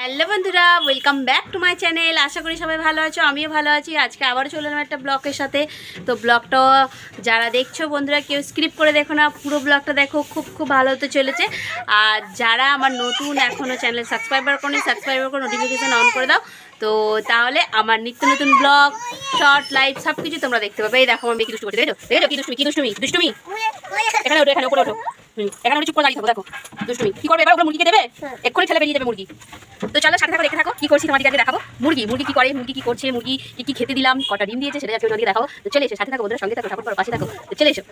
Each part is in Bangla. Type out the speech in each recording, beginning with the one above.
হ্যালো বন্ধুরা, welcome back to my channel. আশা করি সবাই ভালো আছো, আমিও ভালো আছি। আজকে আবারও চলে এলাম একটা ব্লগের সাথে। তো ব্লগটা যারা দেখছো বন্ধুরা কেউ স্ক্রিপ করে দেখো না, পুরো ব্লগটা দেখো, খুব খুব ভালো হতে চলেছে। আর যারা আমার নতুন এখনও চ্যানেল সাবস্ক্রাইবার করে নোটিফিকেশান অন করে দাও, তো তাহলে আমার নিত্য নতুন ব্লগ, শর্ট, লাইভ সব কিছু তোমরা দেখতে পাবে। এই দেখো আমি কি দুষ্টু করছি, দেখো কি দুষ্টুমি এখানে ওঠো, এখানে উপরে ওঠো। এখানে চুপ করে দাঁড়িয়ে থাকো, দেখো দুষ্টুমি কি করবে। এবার ওগুলো মুরগিকে দেবে, এক্ষুনি ঠেলে বেরিয়ে যাবে মুরগি। তো চলো সাথে থাকো, দেখে থাকো কি করছি, তোমাদেরকে আগে দেখাবো। মুরগি কি করে, মুরগি কি করছে, মুরগি কি খেতে দিলাম, কটা ডিম দিয়েছে সেটা তোমাদেরকে দেখাবো। তো চলে এসো, সাথে থাকো বন্ধুরা, সঙ্গে থাকো, ঠাকুর পাশে থাকো। তো চলে এসো।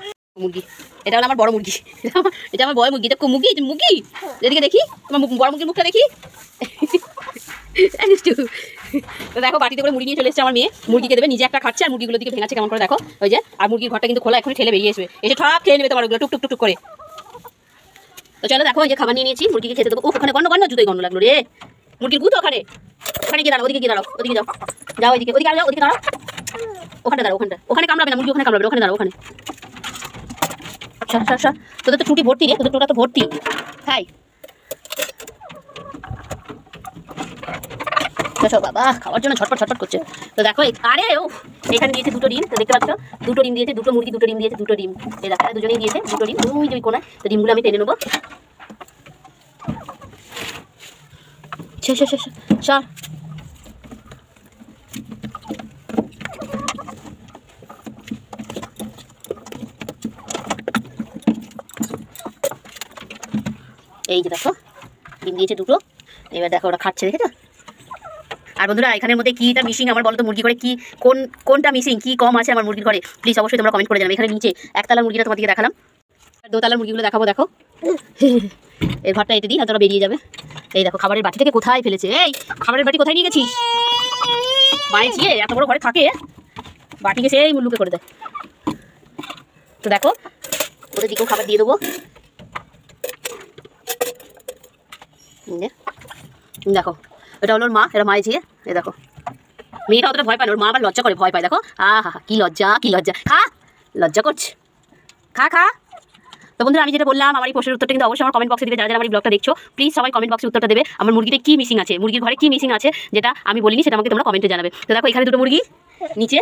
মুরগি এটা হলো আমার বড় মুরগি, এটা আমার বড় মুরগি। দেখো মুরগি এদিকে দেখি, তোমার বড় মুরগির মুখটা দেখি। তো দেখো বাটিতে করে মুরগি নিয়ে চলে এসেছে আমার মেয়ে, মুরগিকে দেবে, নিজে একটা খাচ্ছে আর মুরগিগুলো দিকে ভেঙাচ্ছে কেমন করে দেখো। ওই যে, আর মুরগির ঘরটা কিন্তু খোলা, এখন ঠেলে বেরিয়ে আসবে, এসে ঠাপ খেয়ে নেবে তোমার ওগুলো টুক টুক টুক করে। তো চলো দেখো, এই যে খাবার নিয়ে নিয়েছি, মুরগিকে খেতে দেবো। ওখানে গন্ধ জুতোই গন্ধ লাগলো রে, মুরগির গুতো ওখানে গিয়ে দাঁড়াও, ওদিকে গিয়ে দাঁড়াও, ওদিকে যাও, ওইদিকে আর যাও, ওদিকে দাঁড়াও, ওখানটা দাঁড়াও, ওখানে কামড়াবে না মুরগি, ওখানে কামড়াবে, ওখানে দাঁড়াও, ওখানে। আচ্ছা তোদের তো ছুটি ভর্তি রে, তোদের টোটা তো ভর্তি। হাই বাবা, খাওয়ার জন্য ছটপট করছে। তো দেখো, আরে ও এখানে দিয়েছে দুটো ডিম, তো দেখতে পাচ্ছ দুটো ডিম দিয়েছে, দুটো মুরগি দুটো ডিম দিয়েছে, দুটো ডিম। এই দেখো দুজনেই দিয়েছে দুটো ডিম, দুই কোনায়। তো ডিমগুলো আমি টেনে নেবো। সর এই যে দেখো ডিম দিয়েছে দুটো, এবার দেখো ওরা খাচ্ছে, দেখেছো। আর বন্ধুরা এখানের মধ্যে কিটা মিসিং আমার বলো তো, মুরগি ঘরে কি কোনটা মিসিং, কি কম আছে আমার মুরগির ঘরে, প্লিজ অবশ্যই তোমরা কমেন্ট করে জানাবে। এখানে নিচে একতলা মুরগিটা তোমাদেরকে দেখালাম, দোতলার মুরগিগুলো দেখাবো। দেখো এর ঘরটা এটে দিই, তোরা বেরিয়ে যাবে। এই দেখো খাবারের বাটি থেকে কোথায় ফেলেছে, এই খাবারের বাটি কোথায় নিয়ে গেছিস, মায়ের ঝিয়ে এত বড় ঘরে থাকে, বাটিকে সেই মুল্লুকে করে দেয়। তো দেখো ওদের দিকেও খাবার দিয়ে দেবো। দেখো এটা হলো ওর মা, এটা মায়ের ঝিয়ে। এই দেখো মেয়েটা অতটা ভয় পায় না, ওর মা আবার লজ্জা করে, ভয় পায়। দেখো কি লজ্জা খা, লজ্জা করছে, খা। তো বন্ধুরা আমি যেটা বললাম, আমার এই প্রশ্নের উত্তরটা কিন্তু অবশ্যই আমার কমেন্ট বক্সে দিবে। যারা আমার এই ব্লগটা দেখছো প্লিজ সবাই কমেন্ট বক্সে উত্তরটা দেবে, আমার মুরগিতে কি মিসিং আছে, মুরগির ঘরে কি মিসিং আছে যেটা আমি বলিনি, সেটা আমাকে তোমরা কমেন্টে জানাবে। তো দেখো এখানে দুটো মুরগি, নিচে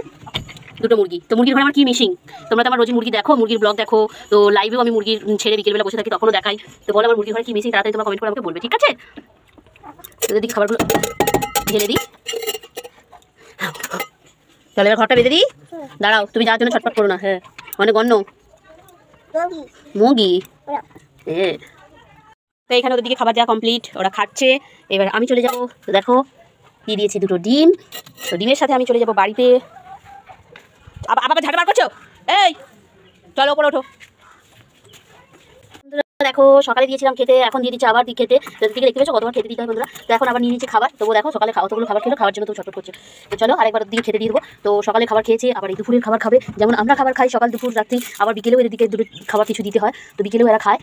দুটো মুরগি। তো মুরগির ঘরে আমার কি মিসিং, তোমরা তো আমার রোজ মুরগি দেখো, মুরগির ব্লগ দেখো, তো লাইভেও আমি মুরগির ছেড়ে বিকেলবেলা বসে থাকি, তখনও দেখাই। তো বলো আমার মুরগির ঘরে কি মিসিং, তাড়াতাড়ি তোমরা কমেন্ট করে আমাকে বলবে, ঠিক আছে। তো যদি খাবারগুলো ঢেলে দিই, তাহলে এবার ঘরটা বেঁধে দিই। দাঁড়াও, তুমি যাওয়ার জন্য ছটপট করো না। হ্যাঁ অনেক অন্য মুরগি। হ্যাঁ তো এখানে ওদের দিকে খাবার দেওয়া কমপ্লিট, ওরা খাচ্ছে। এবার আমি চলে যাবো। তো দেখো দিয়ে দিয়েছি দুটো ডিম, তো ডিমের সাথে আমি চলে যাবো বাড়িতে। আবার ঝাঁটা বার করছো, এই চলো ওপরে ওঠো। দেখো সকালে দিয়েছিলাম খেতে, এখন দিয়ে দিচ্ছি আবার খেতে। দিকে দেখতে পেয়েছো কতবার খেতে দিতে হয় বন্ধুরা। তো এখন আবার নিয়ে নিচ্ছি খাবার। তবু দেখো সকালে অতগুলো খাবার খেলো, খাওয়ার জন্য তো ছটফট করছে। তো চলো আরেকবার দিকে খেতে দিয়ে দেবো। তো সকালে খাবার খেয়েছে, আবার এই দুপুরের খাবার খাবে, যেমন আমরা খাবার খাই সকাল দুপুর রাত্রি, আবার বিকেলেও এদের দিকে দুটো খাবার কিছু দিতে হয়, তো বিকেলেও এরা খায়।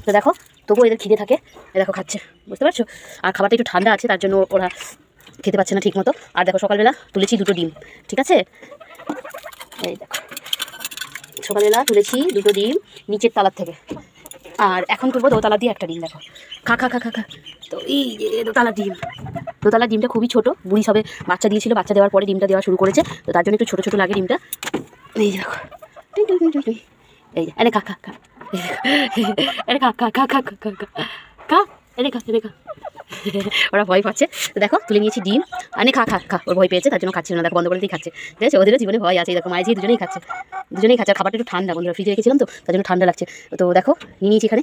তো দেখো তবুও এদের খিদে থাকে, দেখো খাচ্ছে, বুঝতে পারছো। আর খাবারটা একটু ঠান্ডা আছে, তার জন্য ওরা খেতে পাচ্ছে না ঠিক মতো। আর দেখো সকালবেলা তুলেছি দুটো ডিম, ঠিক আছে। এই দেখো সকালবেলা তুলেছি দুটো ডিম নিচের তালার থেকে, আর এখন তুলবো দোতলা দিয়ে একটা ডিম। দেখো খা। তো এই যে দোতলার ডিমটা খুবই ছোট, বুড়ি সবে বাচ্চা দিয়েছিল, বাচ্চা দেওয়ার পরে ডিমটা দেওয়া শুরু করেছে, তো তার জন্য একটু ছোটো ছোটো লাগে ডিমটা। এই যে দেখো এই যে, আরে খা আরে খা ওরা ভয় পাচ্ছে। তো দেখো তুলে নিয়েছি ডিম, আরে খা ওর ভয় পেয়েছে, তার জন্য খাচ্ছিল না। দেখো বন্ধ করে দিয়ে খাচ্ছে, ঠিক আছে, ওদেরও জীবনে ভয় আছে। দেখো মায়ের ঝিয়ে দুজনেই খাচ্ছে। আর খাবারটা একটু ঠান্ডা বন্ধুরা, ফ্রিজে রেখেছিলাম তো তার জন্য ঠান্ডা লাগছে। তো দেখো নিয়ে নিয়েছি এখানে,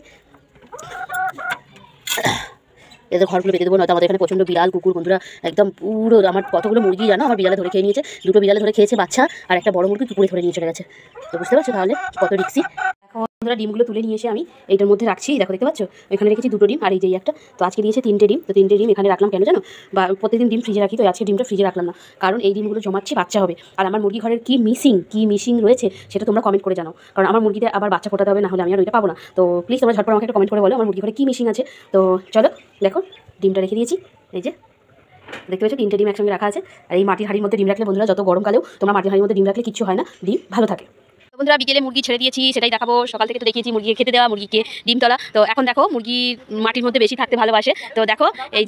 এদের ঘরগুলো বেঁধে দেবো, নয়তো আমাদের এখানে প্রচণ্ড বিড়াল কুকুর বন্ধুরা, একদম পুরো আমার কতগুলো মুরগি জানো আমার বিড়ালে ধরে খেয়ে নিয়েছে। দুটো বিড়ালে ধরে খেয়েছে বাচ্চা, আর একটা বড় মুরগি কুকুরে ধরে নিয়ে চলে গেছে। তো বুঝতে পারছো তাহলে কত রিক্সি। বন্ধুরা ডিমগুলো তুলে নিয়ে এসে আমি এইটার মধ্যে রাখছি, দেখো দেখতে পাচ্ছ, এখানে রেখেছি দুটো ডিম আর এই যে একটা। তো আজকে দিয়েছে তিনটে ডিম, তো তিনটে ডিম এখানে রাখলাম কেন জানো, বা প্রতিদিন ডিম ফ্রিজে রাখি, তো আজকে ডিমটা ফ্রিজে রাখলাম না, কারণ এই ডিমগুলো জমাচ্ছি বাচ্চা হবে। আর আমার মুরগি ঘরের কি মিসিং রয়েছে সেটা তোমরা কমেন্ট করে জানাও, কারণ আমার মুরগিতে আবার বাচ্চা ফোটাতে হবে, না হলে আমি আর ওইটা পাবো না। তো প্লিজ তোমরা ঝটপট আমাকে একটা কমেন্ট করে বলো আমার মুরগি ঘরে কি মিসিং আছে। তো চলো দেখো ডিমটা রেখে দিয়েছি, এই যে দেখতে পাচ্ছ তিনটে ডিম একসঙ্গে রাখা আছে। আর এই মাটির হাঁড়ির মধ্যে ডিম রাখলে বন্ধুরা, যত গরমকালেও তোমরা মাটির হাঁড়ির মধ্যে ডিম রাখলে কিচ্ছু হয় না, ডিম ভালো থাকে। বন্ধুরা বিকেলে মুরগি ছেড়ে দিয়েছি, সেটাই দেখাবো। সকাল থেকে তো দেখিয়েছি মুরগিকে খেতে দেওয়া, মুরগিকে ডিম তোলা। তো এখন দেখো মুরগি মাটির মধ্যে বেশি থাকতে ভালোবাসে। তো দেখো এই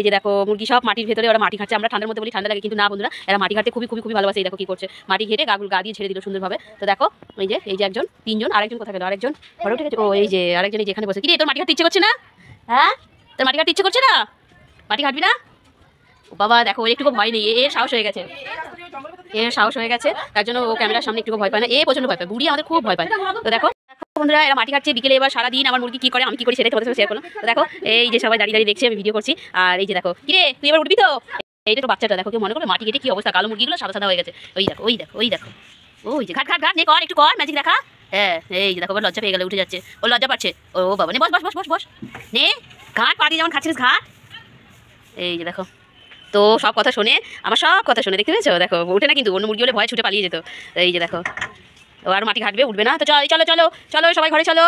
যে দেখো মুরগি সব মাটির ভেতরে ওরা মাটি খাচ্ছে। আমরা ঠান্ডার মধ্যে বলি ঠান্ডা লাগে, কিন্তু না বন্ধুরা, এরা মাটি খাটতে খুবই খুবই খুবই ভালোবাসে। এই দেখো কি করছে, মাটি ঘেটে গা দিয়ে ছেড়ে দিল সুন্দরভাবে। তো দেখো এই যে একজন, তিনজন, আরেকজন কোথায় গেল? আরেকজন ঘরে উঠে গেছে। ও এই যে আরেকজন যেখানে বসে। কি রে, তোর মাটি খাটতে ইচ্ছে করছে না? হ্যাঁ, তোর মাটি খাটতে ইচ্ছে করছে না? মাটি খাটবি না? বাবা দেখো ওর একটুকু ভয় নেই, এর সাহস হয়ে গেছে, তার জন্য ও ক্যামেরার সামনে একটু ভয় পায় না। প্রচন্ড ভয় পায়, বুড়ি আমাদের খুব ভয় পায়। তো দেখো বন্ধুরা এরা মাটি কাটছে বিকেলে। এবার সারাদিন আমার মুরগি কি করে আমি কি করি সেটাই তোমাদের সাথে শেয়ার করলাম। তো দেখো এই যে সবাই দাঁড়িয়ে দাঁড়িয়ে দেখছে, আমি ভিডিও করছি। আর এই যে দেখো, কি রে তুই এবার উঠবি তো? এইটা তো বাচ্চাটা দেখো, কেউ মনে করবে মাটি কেটে কি অবস্থা, কালো মুরগিগুলো সাদা সাদা হয়ে গেছে। ওই দেখো ওই যে ঘাট নে, কর একটু কর, ম্যাজিক দেখা। হ্যাঁ এই যে দেখো, লজ্জা পেয়ে গেলে উঠে যাচ্ছে, ও লজ্জা পাচ্ছে। ও বাবা নে, বস নে, ঘাট পা দিয়ে যেমন খাচ্ছিস ঘাট। এই যে দেখো, তো সব কথা শোনে, আমার সব কথা শোনে, দেখতে পেয়েছো? দেখো উঠে না, কিন্তু অন্য মুরগি হলে ভয় ছুটে পালিয়ে যেত। এই যে দেখো, ও আর মাটি ঘাটবে, উঠবে না। তো চলো সবাই ঘরে চলো।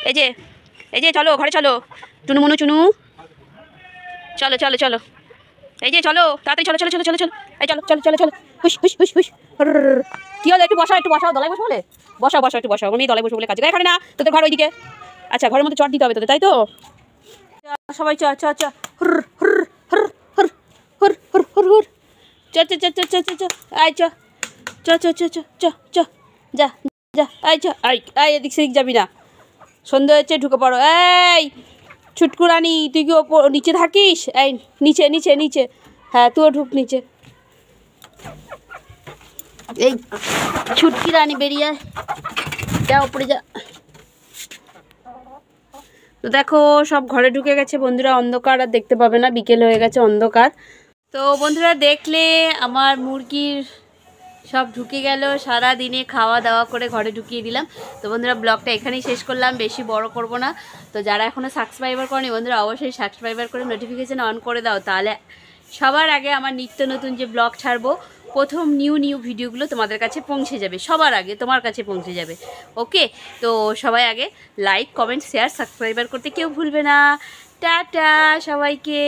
এই যে চলো ঘরে চলো, টুনু মুনু চুনু, চলো এই যে চলো তাড়াতাড়ি, চলো এই চলো হুস কি হলো? একটু বসাও, দলায় বসো বলে বসাও আমি দলায় বসে বলে কাজ এখানে না, তোদের ঘর ওইদিকে। আচ্ছা, ঘরের মধ্যে চট দিতে হবে তোদের, তাই তো? সবাই চ এদিক সেদিক যাবি না, সন্ধ্যা হচ্ছে, ঢুকে পড়ো। এই ছুটকু রানী, তুই কি ওপর নিচে থাকিস? এই নিচে, হ্যাঁ তুইও ঢুক নিচে। এই ছুটকি রানী বেরিয়ে যা ওপরে যা। তো দেখো সব ঘরে ঢুকে গেছে বন্ধুরা, অন্ধকার আর দেখতে পাবে না, বিকেল হয়ে গেছে, অন্ধকার। তো বন্ধুরা দেখলে আমার মুরগির সব ঢুকে গেল, সারা দিনে খাওয়া দাওয়া করে ঘরে ঢুকিয়ে দিলাম। তো বন্ধুরা ব্লগটা এখানেই শেষ করলাম, বেশি বড় করব না। তো যারা এখনও সাবস্ক্রাইবার করেনি বন্ধুরা, অবশ্যই সাবস্ক্রাইবার করে নোটিফিকেশান অন করে দাও, তাহলে সবার আগে আমার নিত্য নতুন যে ব্লগ ছাড়বো, প্রথম নিউ ভিডিওগুলো তোমাদের কাছে পৌঁছে যাবে, সবার আগে তোমার কাছে পৌঁছে যাবে। ওকে, তো সবাই আগে লাইক কমেন্ট শেয়ার সাবস্ক্রাইবার করতে কেউ ভুলবে না। টাটা সবাইকে।